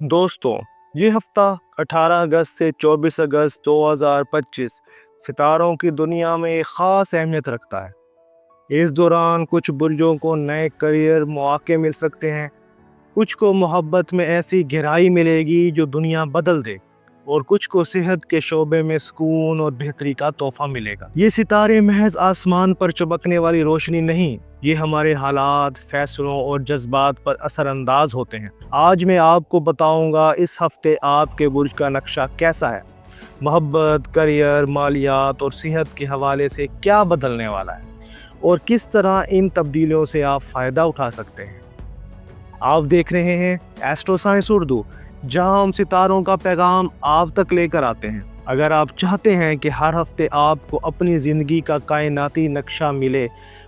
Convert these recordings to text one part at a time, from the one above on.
दोस्तों, ये हफ्ता 18 अगस्त से 24 अगस्त 2025 सितारों की दुनिया में एक ख़ास अहमियत रखता है। इस दौरान कुछ बुर्जों को नए करियर मौके मिल सकते हैं, कुछ को मोहब्बत में ऐसी गहराई मिलेगी जो दुनिया बदल दे, और कुछ को सेहत के शोबे में सुकून और बेहतरी का तोहफा मिलेगा। ये सितारे महज आसमान पर चमकने वाली रोशनी नहीं, ये हमारे हालात, फैसलों और जज्बात पर असरअंदाज होते हैं। आज मैं आपको बताऊंगा इस हफ्ते आपके बुर्ज का नक्शा कैसा है, मोहब्बत, करियर, मालियात और सेहत के हवाले से क्या बदलने वाला है, और किस तरह इन तब्दीलियों से आप फ़ायदा उठा सकते हैं। आप देख रहे हैं एस्ट्रो साइंस उर्दू, जहां हम सितारों का पैगाम आप तक लेकर आते हैं। अगर आप चाहते हैं कि हर हफ्ते आपको अपनी ज़िंदगी का कायनाती नक्शा मिले,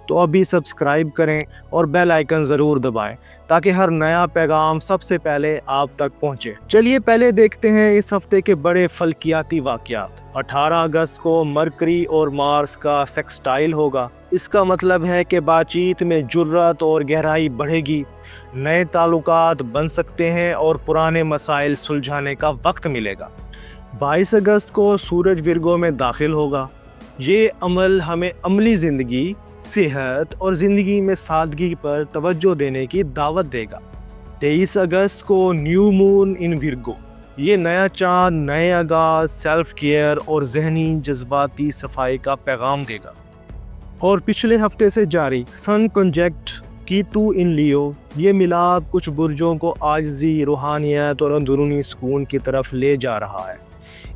तो अभी सब्सक्राइब करें और बेल आइकन ज़रूर दबाएं, ताकि हर नया पैगाम सबसे पहले आप तक पहुंचे। चलिए पहले देखते हैं इस हफ्ते के बड़े फल्कियाती वाक़यात। 18 अगस्त को मरकरी और मार्स का सेक्सटाइल होगा। इसका मतलब है कि बातचीत में जुर्रत और गहराई बढ़ेगी, नए ताल्लुकात बन सकते हैं और पुराने मसाइल सुलझाने का वक्त मिलेगा। 22 अगस्त को सूरज विर्गो में दाखिल होगा। ये अमल हमें अमली ज़िंदगी, सेहत और ज़िंदगी में सादगी पर तवज्जो देने की दावत देगा। 23 अगस्त को न्यू मून इन विर्गो, ये नया चांद नए आगाज, सेल्फ केयर और जहनी जज्बाती सफाई का पैगाम देगा। और पिछले हफ्ते से जारी सन कंजक्ट कीतू इन लियो, ये मिलाप कुछ बुर्जों को आजिज़ी, रूहानियत और अंदरूनी सुकून की तरफ ले जा रहा है।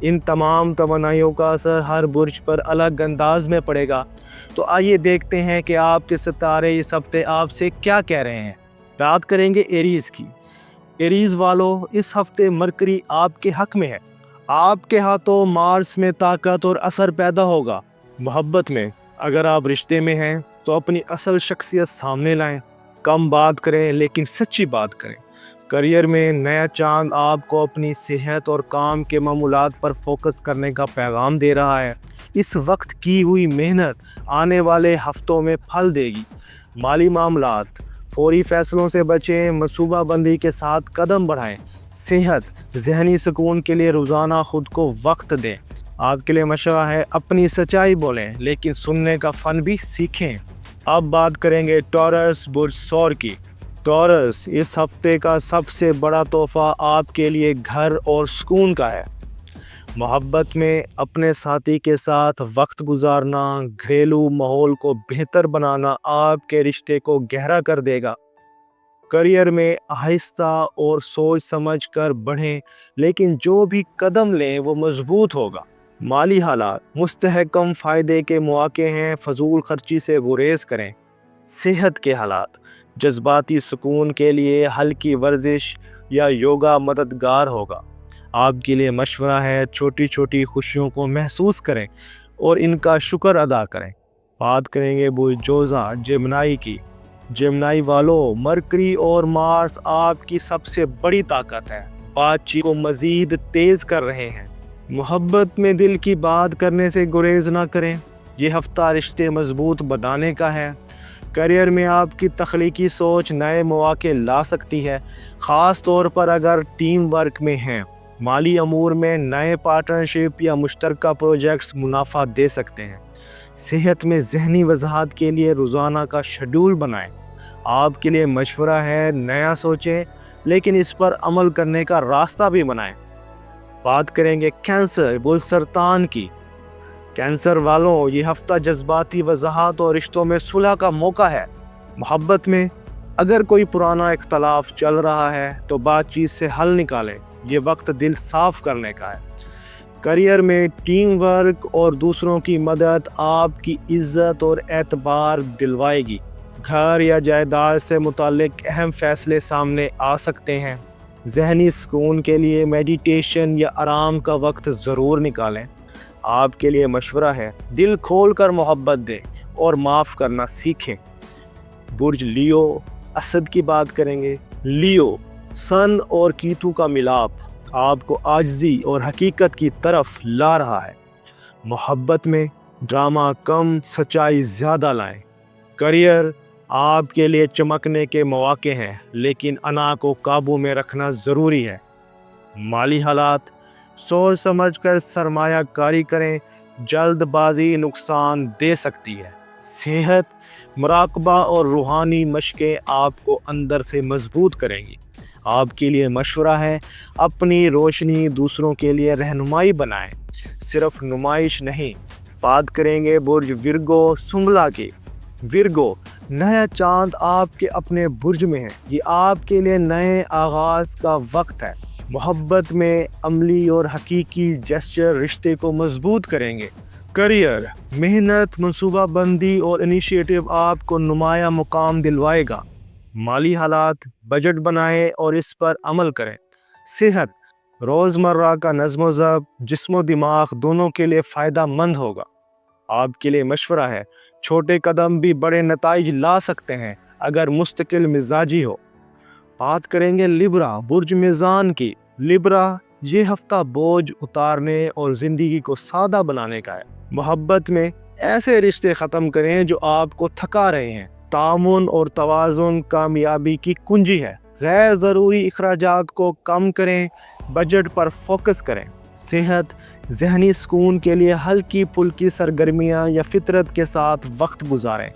इन तमाम तमन्नाइयों का असर हर बुर्ज पर अलग अंदाज में पड़ेगा। तो आइए देखते हैं कि आपके सितारे इस हफ्ते आपसे क्या कह रहे हैं। बात करेंगे एरीज़ की। एरीज़ वालों, इस हफ्ते मरकरी आपके हक में है। आपके हाथों मार्स में ताकत और असर पैदा होगा। मोहब्बत में, अगर आप रिश्ते में हैं तो अपनी असल शख्सियत सामने लाएं, कम बात करें लेकिन सच्ची बात करें। करियर में, नया चांद आपको अपनी सेहत और काम के मामूलात पर फोकस करने का पैगाम दे रहा है। इस वक्त की हुई मेहनत आने वाले हफ्तों में फल देगी। माली मामलात, फौरी फैसलों से बचें, मनसूबा बंदी के साथ कदम बढ़ाएं। सेहत, जहनी सुकून के लिए रोज़ाना खुद को वक्त दें। आपके लिए मशवरा है, अपनी सच्चाई बोलें लेकिन सुनने का फ़न भी सीखें। अब बात करेंगे टॉरस बुर्ज सौर की। टॉरस, इस हफ्ते का सबसे बड़ा तोहफा आपके लिए घर और सुकून का है। मोहब्बत में अपने साथी के साथ वक्त गुजारना, घरेलू माहौल को बेहतर बनाना आपके रिश्ते को गहरा कर देगा। करियर में आहिस्ता और सोच समझ कर बढ़ें, लेकिन जो भी कदम लें वो मजबूत होगा। माली हालात, मुस्तहकम फ़ायदे के मौके हैं, फजूल खर्ची से गुरेज करें। सेहत के हालात, जज्बाती सुकून के लिए हल्की वर्जिश या योगा मददगार होगा। आपके लिए मशवरा है, छोटी छोटी खुशियों को महसूस करें और इनका शुक्र अदा करें। बात करेंगे बुर्जोज़ा जेमिनी की। जेमिनी वालों, मरकरी और मार्स आपकी सबसे बड़ी ताकत है, बातचीत को मज़ीद तेज़ कर रहे हैं। मोहब्बत में दिल की बात करने से गुरेज ना करें। ये हफ्ता रिश्ते मजबूत बनाने का है। करियर में आपकी तख्लीकी सोच नए मौके ला सकती है, ख़ास तौर पर अगर टीम वर्क में हैं। माली अमूर में नए पार्टनरशिप या मुश्तरका प्रोजेक्ट्स मुनाफा दे सकते हैं। सेहत में ज़हनी वजाहत के लिए रोज़ाना का शेड्यूल बनाएं। आपके लिए मशवरा है, नया सोचें लेकिन इस पर अमल करने का रास्ता भी बनाएं। बात करेंगे कैंसर बुर्ज सरतान की। कैंसर वालों, ये हफ्ता जज्बाती वजाहत और रिश्तों में सुलह का मौका है। मोहब्बत में, अगर कोई पुराना इख्तलाफ चल रहा है तो बातचीत से हल निकालें, ये वक्त दिल साफ करने का है। करियर में, टीम वर्क और दूसरों की मदद आपकी इज्जत और एतबार दिलवाएगी। घर या जायदाद से मुताल्लिक अहम फैसले सामने आ सकते हैं। जहनी सुकून के लिए मेडिटेशन या आराम का वक्त ज़रूर निकालें। आपके लिए मशवरा है, दिल खोल कर मोहब्बत दें और माफ़ करना सीखें। बुर्ज लियो, असद की बात करेंगे। लियो, सन और कीतू का मिलाप आपको आजिज़ी और हकीकत की तरफ ला रहा है। मोहब्बत में ड्रामा कम, सच्चाई ज़्यादा लाएं। करियर, आपके लिए चमकने के मौके हैं, लेकिन अना को काबू में रखना ज़रूरी है। माली हालात, सोच समझ कर सरमाया कारी करें, जल्दबाजी नुकसान दे सकती है। सेहत, मुराकबा और रूहानी मशक़ें आपको अंदर से मजबूत करेंगी। आपके लिए मशवरा है, अपनी रोशनी दूसरों के लिए रहनुमाई बनाएं, सिर्फ नुमाइश नहीं। बात करेंगे बुर्ज विर्गो सुंबला की। विर्गो, नया चांद आपके अपने बुर्ज में है। ये आपके लिए नए आगाज़ का वक्त है। मोहब्बत में अमली और हकीकी जेस्चर रिश्ते को मजबूत करेंगे। करियर, मेहनत, मंसूबाबंदी और इनिशिएटिव आपको नुमाया मुकाम दिलवाएगा। माली हालात, बजट बनाएं और इस पर अमल करें। सेहत, रोज़मर्रा का नज़्म ज़ब्त जिस्म दिमाग दोनों के लिए फ़ायदा मंद होगा। आपके लिए मशवरा है, छोटे कदम भी बड़े नताइज ला सकते हैं अगर मुस्तकिल मिजाजी हो। बात करेंगे लिब्रा, बुर्ज मीज़ान की। लिब्रा, ये हफ्ता बोझ उतारने और ज़िंदगी को सादा बनाने का है। मोहब्बत में ऐसे रिश्ते ख़त्म करें जो आपको थका रहे हैं। तामुन और तवाज़ुन कामयाबी की कुंजी है। गैर ज़रूरी इखराजात को कम करें, बजट पर फोकस करें। सेहत, ज़हनी सुकून के लिए हल्की फुल्की सरगर्मियाँ या फितरत के साथ वक्त गुजारें।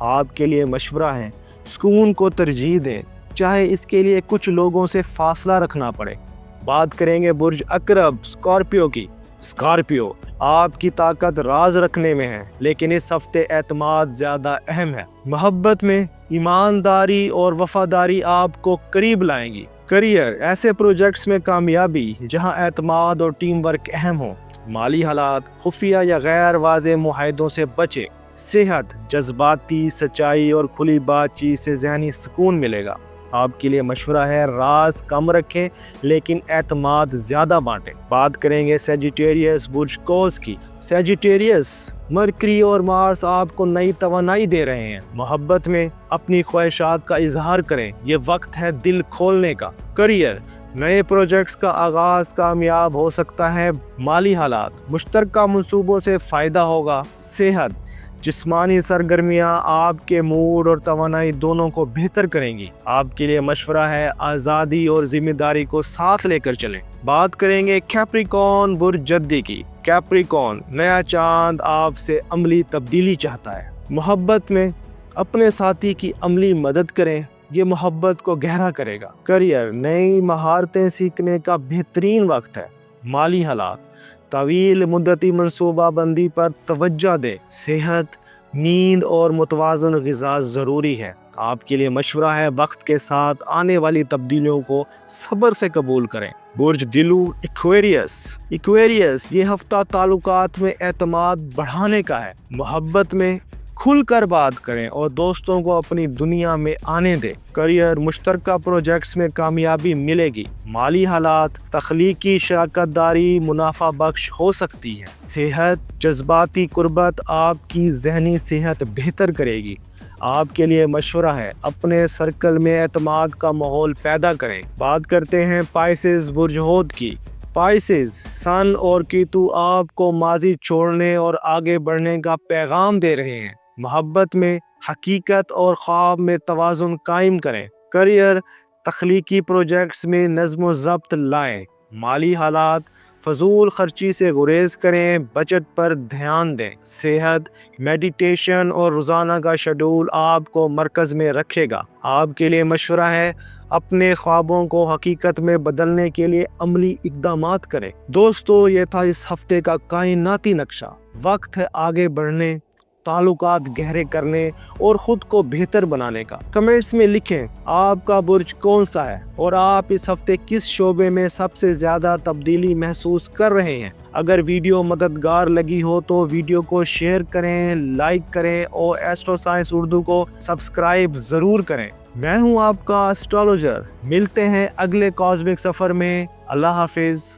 आपके लिए मशवरा है, सुकून को तरजीह दें, चाहे इसके लिए कुछ लोगों से फासला रखना पड़े। बात करेंगे बुर्ज अकरब स्कॉर्पियो की। स्कॉर्पियो, आपकी ताकत राज रखने में है, लेकिन इस हफ्ते एतमाद ज़्यादा अहम है। मोहब्बत में ईमानदारी और वफादारी आपको करीब लाएंगी। करियर, ऐसे प्रोजेक्ट्स में कामयाबी जहां एतमाद और टीम वर्क अहम हो। माली हालात, खुफिया या गैर वाज़ेह मुआहदों से बचें। सेहत, जज्बाती सच्चाई और खुली बातचीत से ज़हनी सुकून मिलेगा। आपके लिए मशवरा है, राज कम रखें लेकिन एतमाद ज़्यादा बांटें। बात करेंगे सेजिटेरियस बुर्ज कौस की। सेजिटेरियस, मरकरी और मार्स आपको नई तवानाई दे रहे हैं। मोहब्बत में अपनी ख्वाहिशात का इजहार करें, ये वक्त है दिल खोलने का। करियर, नए प्रोजेक्ट्स का आगाज़ कामयाब हो सकता है। माली हालात, मुश्तरका मंसूबों से फ़ायदा होगा। सेहत, जिस्मानी सरगर्मियाँ आपके मूड और तवानाई दोनों को बेहतर करेंगी। आपके लिए मशवरा है, आज़ादी और जिम्मेदारी को साथ लेकर चलें। बात करेंगे कैप्रिकॉर्न बुर्ज जद्दी की। कैप्रिकॉर्न, नया चांद आपसे अमली तब्दीली चाहता है। मोहब्बत में अपने साथी की अमली मदद करें, ये मोहब्बत को गहरा करेगा। करियर, नई महारतें सीखने का बेहतरीन वक्त है। माली हालात, तवील मुद्दती मंसूबाबंदी पर तवज्जो दें। सेहत, नींद और मुतवाज़न ग़िज़ा ज़रूरी है। आपके लिए मशवरा है, वक्त के साथ आने वाली तब्दीलियों को सब्र से कबूल करें। बुर्ज दिलू एक्वेरियस। एक्वेरियस, ये हफ्ता ताल्लुकात में एतमाद बढ़ाने का है। मोहब्बत में खुलकर बात करें और दोस्तों को अपनी दुनिया में आने दें। करियर, मुश्तरका प्रोजेक्ट्स में कामयाबी मिलेगी। माली हालात, तख्लीकी शराकतदारी मुनाफा बख्श हो सकती है। सेहत, जज्बाती कुर्बत आपकी ज़हनी सेहत बेहतर करेगी। आपके लिए मशवरा है, अपने सर्कल में एतमाद का माहौल पैदा करें। बात करते हैं पाइसेस बुर्ज हौद की। पाइसेस, सन और कीतु आपको माजी छोड़ने और आगे बढ़ने का पैगाम दे रहे हैं। मोहब्बत में हकीकत और ख्वाब में तवाज़ुन कायम करें। करियर, तख्लीकी प्रोजेक्ट्स में नज़्म ज़ब्त लाएं। माली हालात, फजूल खर्ची से गुरेज करें, बजट पर ध्यान दें। सेहत, मेडिटेशन और रोज़ाना का शेड्यूल आपको मरकज़ में रखेगा। आपके लिए मशवरा है, अपने ख्वाबों को हकीकत में बदलने के लिए अमली इक़दामात करें। दोस्तों, ये था इस हफ्ते का कायनाती नक्शा। वक्त है आगे बढ़ने, ताल्लुकात गहरे करने और ख़ुद को बेहतर बनाने का। कमेंट्स में लिखें आपका बुर्ज कौन सा है और आप इस हफ्ते किस शोबे में सबसे ज़्यादा तब्दीली महसूस कर रहे हैं। अगर वीडियो मददगार लगी हो तो वीडियो को शेयर करें, लाइक करें और एस्ट्रो साइंस उर्दू को सब्सक्राइब ज़रूर करें। मैं हूं आपका एस्ट्रोलॉजर। मिलते हैं अगले कॉस्मिक सफ़र में। अल्लाह हाफिज़।